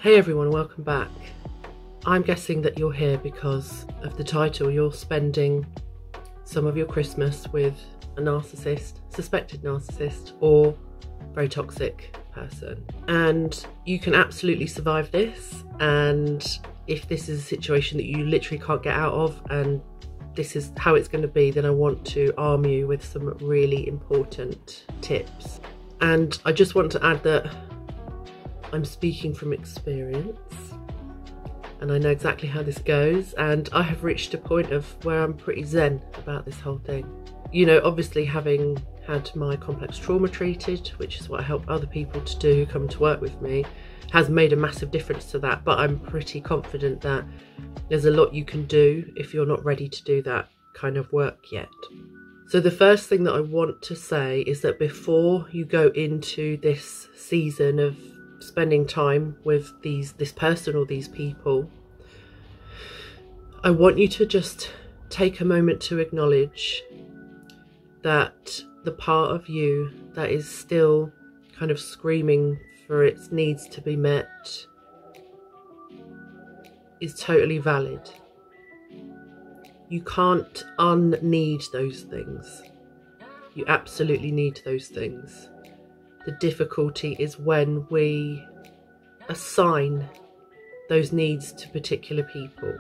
Hey everyone, welcome back. I'm guessing that you're here because of the title. You're spending some of your Christmas with a narcissist, suspected narcissist, or very toxic person. And you can absolutely survive this. And if this is a situation that you literally can't get out of and this is how it's going to be, then I want to arm you with some really important tips. And I just want to add that I'm speaking from experience and I know exactly how this goes, and I have reached a point of where I'm pretty zen about this whole thing. You know, obviously having had my complex trauma treated, which is what I help other people to do who come to work with me, has made a massive difference to that, but I'm pretty confident that there's a lot you can do if you're not ready to do that kind of work yet. So the first thing that I want to say is that before you go into this season of spending time with this person or these people, I want you to just take a moment to acknowledge that the part of you that is still kind of screaming for its needs to be met is totally valid. You can't un-need those things. You absolutely need those things. The difficulty is when we assign those needs to particular people.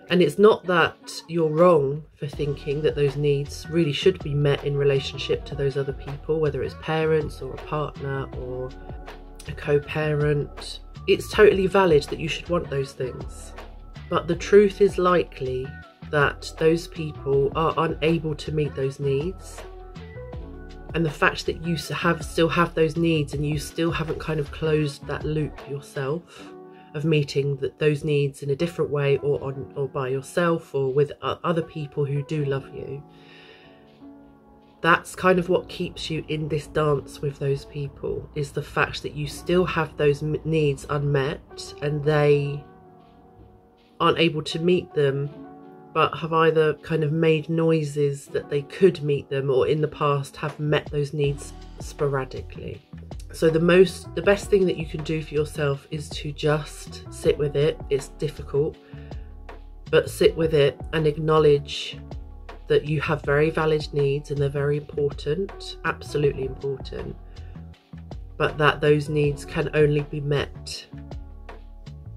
And it's not that you're wrong for thinking that those needs really should be met in relationship to those other people, whether it's parents or a partner or a co-parent. It's totally valid that you should want those things. But the truth is likely that those people are unable to meet those needs. And the fact that you still have those needs and you still haven't kind of closed that loop yourself of meeting those needs in a different way or by yourself or with other people who do love you, that's kind of what keeps you in this dance with those people, is the fact that you still have those needs unmet and they aren't able to meet them, but have either kind of made noises that they could meet them or in the past have met those needs sporadically. So the best thing that you can do for yourself is to just sit with it. It's difficult, but sit with it and acknowledge that you have very valid needs and they're very important, absolutely important, but that those needs can only be met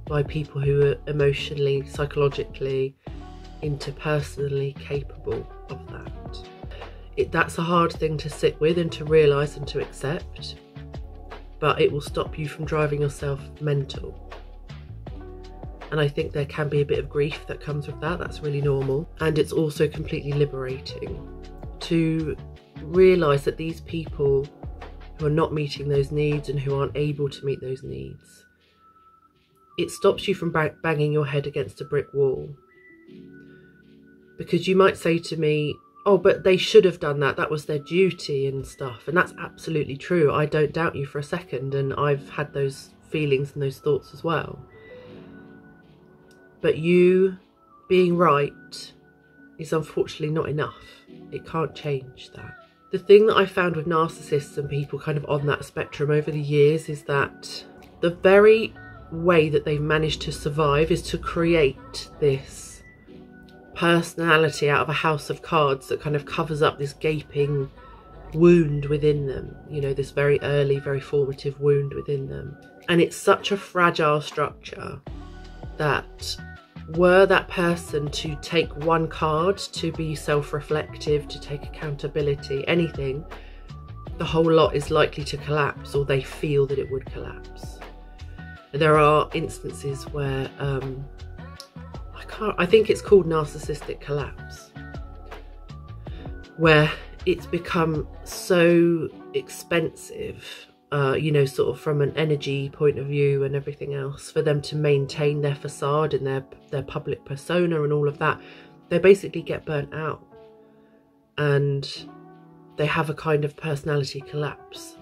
by people who are emotionally, psychologically, interpersonally capable of that. That's a hard thing to sit with and to realise and to accept, but it will stop you from driving yourself mental. And I think there can be a bit of grief that comes with that. That's really normal. And it's also completely liberating to realise that these people who are not meeting those needs and who aren't able to meet those needs, it stops you from banging your head against a brick wall. Because you might say to me, oh, but they should have done that. That was their duty and stuff. And that's absolutely true. I don't doubt you for a second. And I've had those feelings and those thoughts as well. But you being right is unfortunately not enough. It can't change that. The thing that I found with narcissists and people kind of on that spectrum over the years is that the very way that they've managed to survive is to create this personality out of a house of cards that kind of covers up this gaping wound within them, you know, this very early, very formative wound within them. And it's such a fragile structure that were that person to take one card, to be self-reflective, to take accountability, anything, the whole lot is likely to collapse, or they feel that it would collapse. There are instances where I think it's called narcissistic collapse, where it's become so expensive, you know, sort of from an energy point of view and everything else, for them to maintain their facade and their public persona and all of that. They basically get burnt out and they have a kind of personality collapse.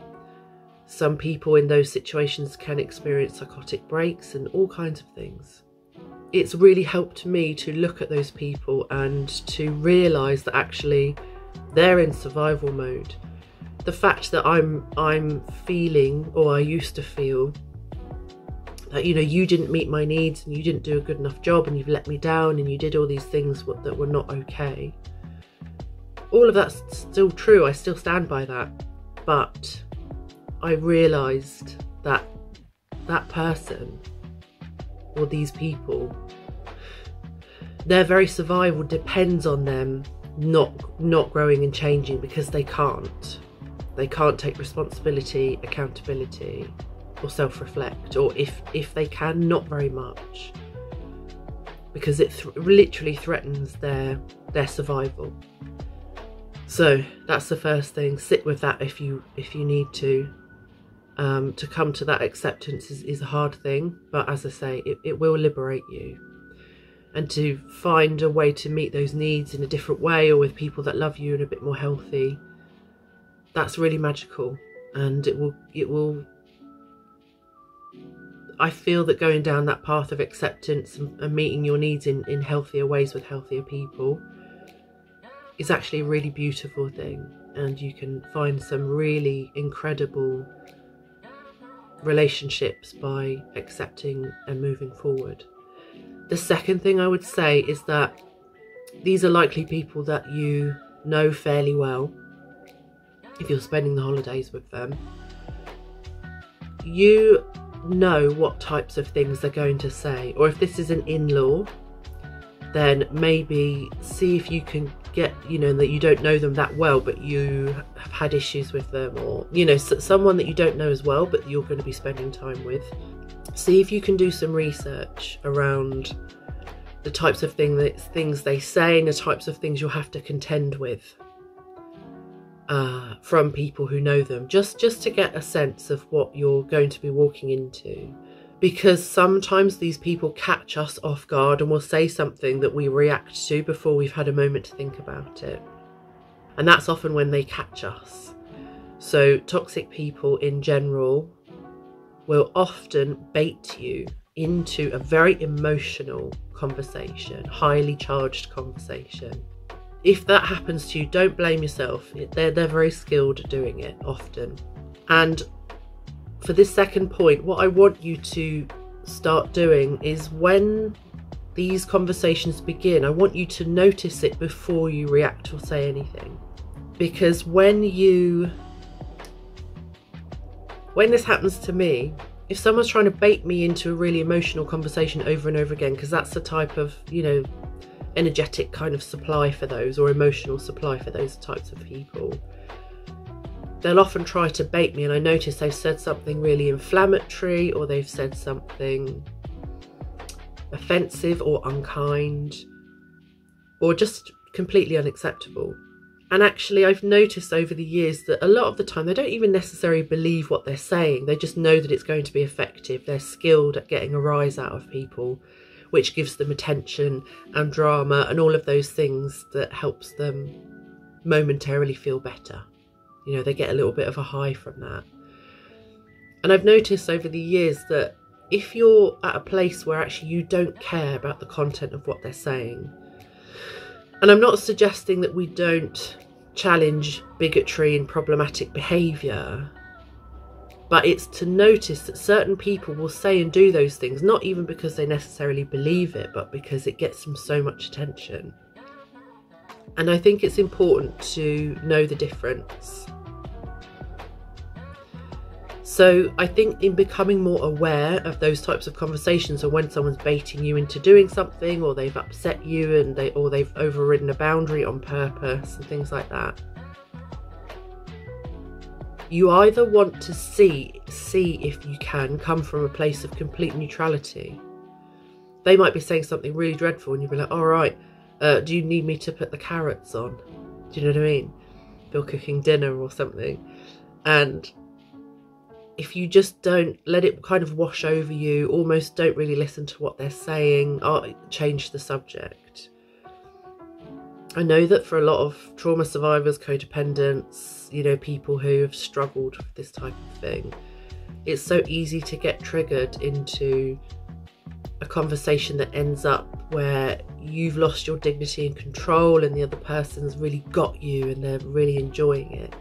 Some people in those situations can experience psychotic breaks and all kinds of things. It's really helped me to look at those people and to realise that actually they're in survival mode. The fact that I'm feeling, or I used to feel, that, you know, you didn't meet my needs and you didn't do a good enough job and you've let me down and you did all these things that were not okay. All of that's still true. I still stand by that. But I realised that that person or these people, their very survival depends on them not growing and changing, because they can't take responsibility, accountability, or self-reflect, or if they can, not very much, because it literally threatens their survival. So that's the first thing. Sit with that if you need to. To come to that acceptance is a hard thing, but as I say, it will liberate you. And to find a way to meet those needs in a different way, or with people that love you and a bit more healthy, that's really magical. And it will I feel that going down that path of acceptance and meeting your needs in healthier ways with healthier people is actually a really beautiful thing. And you can find some really incredible relationships by accepting and moving forward. The second thing I would say is that these are likely people that you know fairly well. If you're spending the holidays with them, you know what types of things they're going to say. Or if this is an in-law, then maybe see if you can get, you know, that you don't know them that well, but you have had issues with them, or, you know, someone that you don't know as well, but you're going to be spending time with. See if you can do some research around the types of things they say and the types of things you'll have to contend with from people who know them, just to get a sense of what you're going to be walking into. Because sometimes these people catch us off guard and will say something that we react to before we've had a moment to think about it. And that's often when they catch us. So toxic people in general will often bait you into a very emotional conversation, highly charged conversation. If that happens to you, don't blame yourself. They're very skilled at doing it often. And for this second point, what I want you to start doing is, when these conversations begin, I want you to notice it before you react or say anything. Because when this happens to me, if someone's trying to bait me into a really emotional conversation over and over again, because that's the type of, you know, energetic kind of supply for those, or emotional supply for those types of people, they'll often try to bait me, and I notice they've said something really inflammatory, or they've said something offensive or unkind, or just completely unacceptable. And actually, I've noticed over the years that a lot of the time they don't even necessarily believe what they're saying. They just know that it's going to be effective. They're skilled at getting a rise out of people, which gives them attention and drama and all of those things that helps them momentarily feel better. You know, they get a little bit of a high from that. And I've noticed over the years that if you're at a place where actually you don't care about the content of what they're saying, and I'm not suggesting that we don't challenge bigotry and problematic behaviour, but it's to notice that certain people will say and do those things, not even because they necessarily believe it, but because it gets them so much attention. And I think it's important to know the difference. So I think in becoming more aware of those types of conversations, or when someone's baiting you into doing something, or they've upset you and they've overridden a boundary on purpose and things like that, you either want to see if you can come from a place of complete neutrality. They might be saying something really dreadful and you'll be like, all right, do you need me to put the carrots on? Do you know what I mean? If you're cooking dinner or something. And if you just don't let it kind of wash over you, almost don't really listen to what they're saying, or change the subject. I know that for a lot of trauma survivors, codependents, you know, people who have struggled with this type of thing, it's so easy to get triggered into a conversation that ends up where you've lost your dignity and control, and the other person's really got you and they're really enjoying it.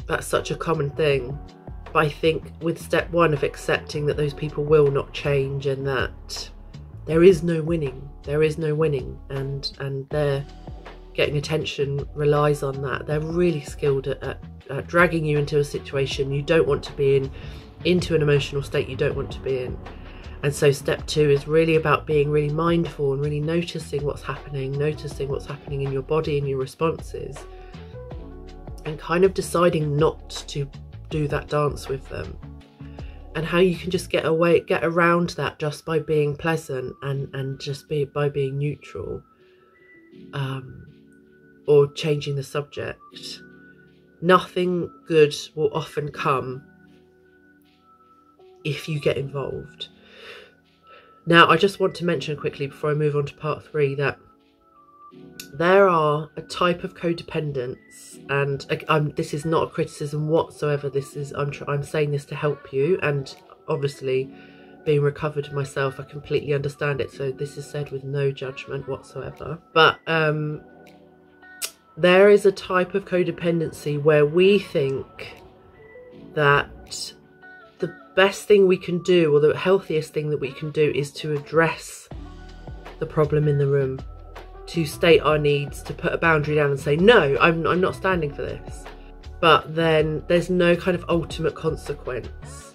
That's such a common thing. But I think with step one of accepting that those people will not change and that there is no winning, and their getting attention relies on that. They're really skilled at dragging you into a situation you don't want to be in, into an emotional state you don't want to be in. And so step two is really about being really mindful and really noticing what's happening in your body and your responses, and kind of deciding not to do that dance with them, and how you can just get around that just by being pleasant and just by being neutral, or changing the subject. Nothing good will often come if you get involved. Now, I just want to mention quickly before I move on to part 3 that there are a type of codependence, and this is not a criticism whatsoever. This is I'm saying this to help you, and obviously being recovered myself, I completely understand it. So this is said with no judgment whatsoever. But there is a type of codependency where we think that the best thing we can do, or the healthiest thing that we can do, is to address the problem in the room, to state our needs, to put a boundary down and say, no, I'm not standing for this. But then there's no kind of ultimate consequence.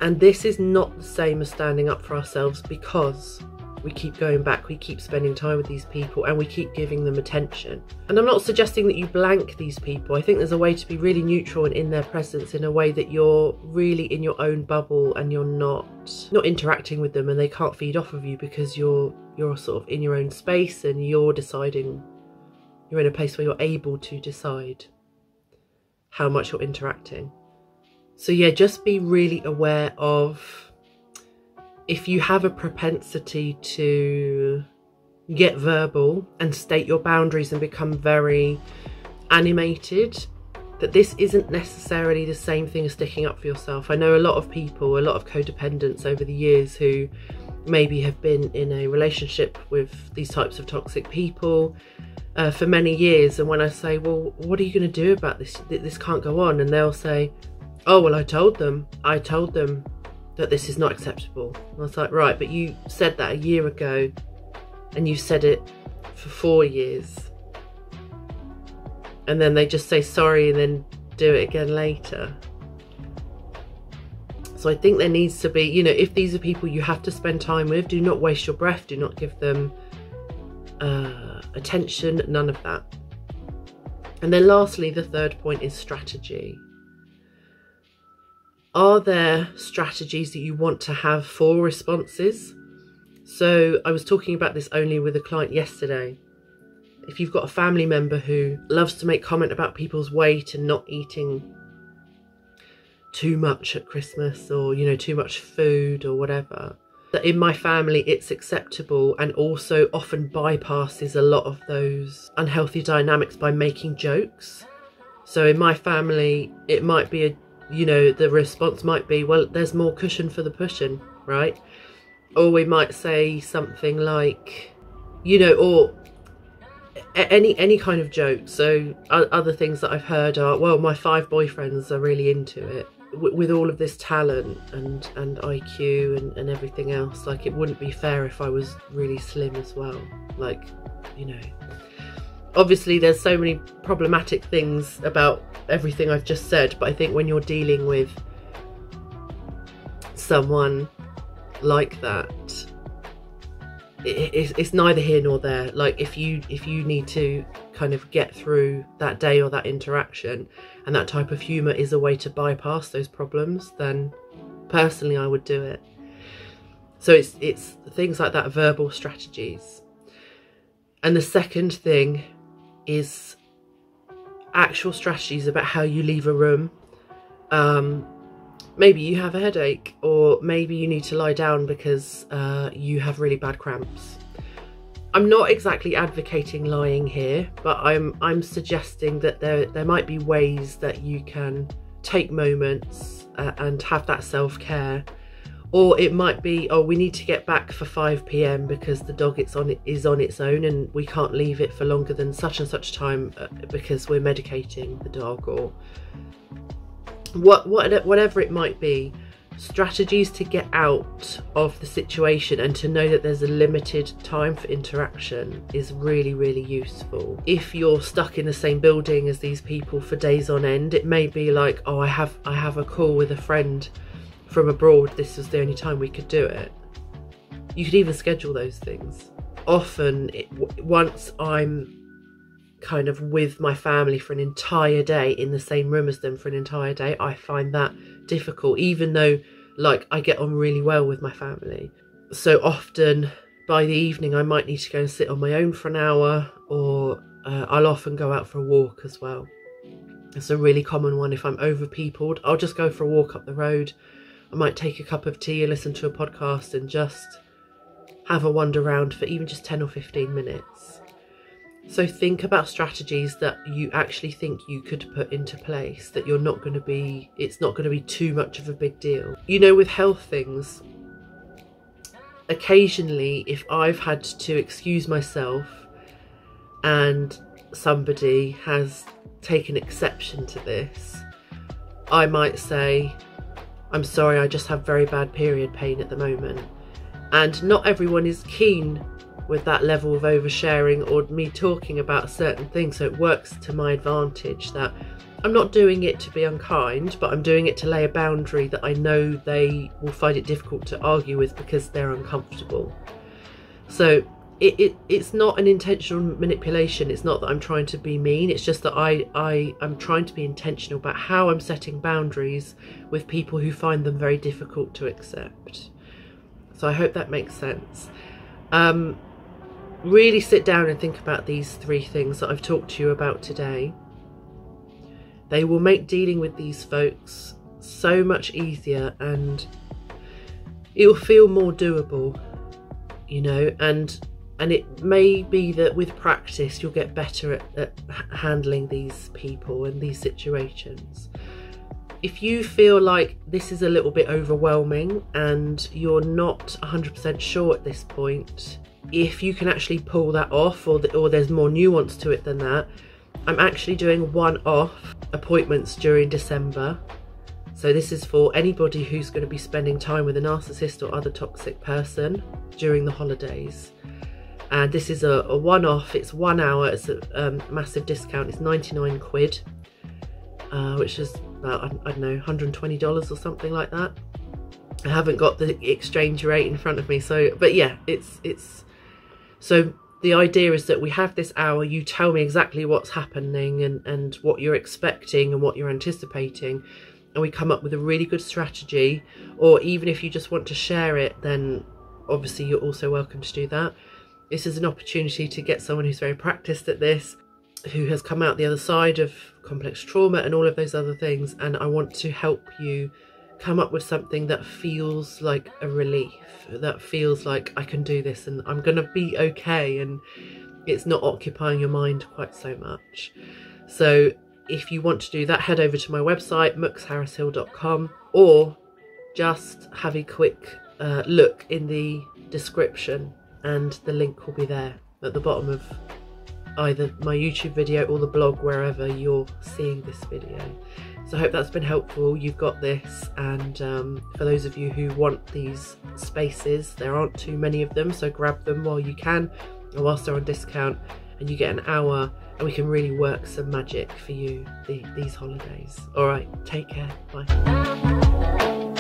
And this is not the same as standing up for ourselves, because we keep going back, we keep spending time with these people, and we keep giving them attention. And I'm not suggesting that you blank these people. I think there's a way to be really neutral and in their presence in a way that you're really in your own bubble and you're not interacting with them, and they can't feed off of you because you're sort of in your own space and you're deciding, you're in a place where you're able to decide how much you're interacting. So yeah, just be really aware of if you have a propensity to get verbal and state your boundaries and become very animated, that this isn't necessarily the same thing as sticking up for yourself. I know a lot of people, a lot of codependents over the years who maybe have been in a relationship with these types of toxic people for many years, and when I say, well, what are you going to do about this? This can't go on. And they'll say, oh, well, I told them that this is not acceptable. And I was like, right, but you said that a year ago, and you said it for 4 years. And then they just say sorry and then do it again later. So I think there needs to be, you know, if these are people you have to spend time with, do not waste your breath, do not give them attention, none of that. And then lastly, the third point is strategy. Are there strategies that you want to have for responses? So I was talking about this only with a client yesterday. If you've got a family member who loves to make comment about people's weight and not eating too much at Christmas, or, you know, too much food or whatever, that in my family it's acceptable, and also often bypasses a lot of those unhealthy dynamics by making jokes. So in my family, it might be you know, the response might be, well, there's more cushion for the pushing, right? Or we might say something like, you know, or any kind of joke. So other things that I've heard are, well, my 5 boyfriends are really into it. With all of this talent and IQ and everything else, like, it wouldn't be fair if I was really slim as well. Like, you know, obviously there's so many problematic things about everything I've just said, but I think when you're dealing with someone like that, it's neither here nor there. Like, if you need to kind of get through that day or that interaction, and that type of humour is a way to bypass those problems, then personally I would do it. So it's things like that, verbal strategies. And the second thing is actual strategies about how you leave a room. Maybe you have a headache, or maybe you need to lie down because you have really bad cramps. I'm not exactly advocating lying here, but I'm suggesting that there might be ways that you can take moments and have that self-care. Or it might be, oh, we need to get back for 5 PM because the dog is on its own and we can't leave it for longer than such and such time because we're medicating the dog. Or whatever it might be, strategies to get out of the situation and to know that there's a limited time for interaction is really, really useful. If you're stuck in the same building as these people for days on end, it may be like, oh, I have a call with a friend from abroad, this was the only time we could do it. You could even schedule those things. Often once I'm kind of with my family for an entire day, in the same room as them for an entire day, I find that difficult, even though like I get on really well with my family. So often by the evening I might need to go and sit on my own for an hour, or I'll often go out for a walk as well. It's a really common one. If I'm overpeopled, I'll just go for a walk up the road. I might take a cup of tea and listen to a podcast and just have a wander around for even just 10 or 15 minutes. So think about strategies that you actually think you could put into place, that it's not going to be too much of a big deal. You know, with health things, occasionally if I've had to excuse myself and somebody has taken exception to this, I might say, I'm sorry, I just have very bad period pain at the moment. And not everyone is keen with that level of oversharing or me talking about a certain thing, so it works to my advantage that I'm not doing it to be unkind, but I'm doing it to lay a boundary that I know they will find it difficult to argue with because they're uncomfortable. So it's not an intentional manipulation. It's not that I'm trying to be mean. It's just that I'm trying to be intentional about how I'm setting boundaries with people who find them very difficult to accept. So I hope that makes sense. Really sit down and think about these 3 things that I've talked to you about today. They will make dealing with these folks so much easier, and it'll feel more doable, you know, and it may be that with practice you'll get better at handling these people and these situations. If you feel like this is a little bit overwhelming and you're not 100% sure at this point if you can actually pull that off, or there's more nuance to it than that, I'm actually doing one-off appointments during December. So this is for anybody who's going to be spending time with a narcissist or other toxic person during the holidays. And this is a one-off. It's 1 hour. It's a massive discount. It's 99 quid, which is about, I don't know, $120 or something like that. I haven't got the exchange rate in front of me, so, but yeah, it's so the idea is that we have this hour, you tell me exactly what's happening and what you're expecting and what you're anticipating, and we come up with a really good strategy. Or even if you just want to share it, then obviously you're also welcome to do that. This is an opportunity to get someone who's very practiced at this, who has come out the other side of complex trauma and all of those other things, and I want to help you come up with something that feels like a relief, that feels like I can do this and I'm gonna be okay, and it's not occupying your mind quite so much. So if you want to do that, head over to my website mooksharrishill.com, or just have a quick look in the description and the link will be there at the bottom of either my YouTube video or the blog, wherever you're seeing this video. So I hope that's been helpful. You've got this, and for those of you who want these spaces, there aren't too many of them, so grab them while you can and whilst they're on discount, and you get an hour and we can really work some magic for you these holidays. All right, take care, bye.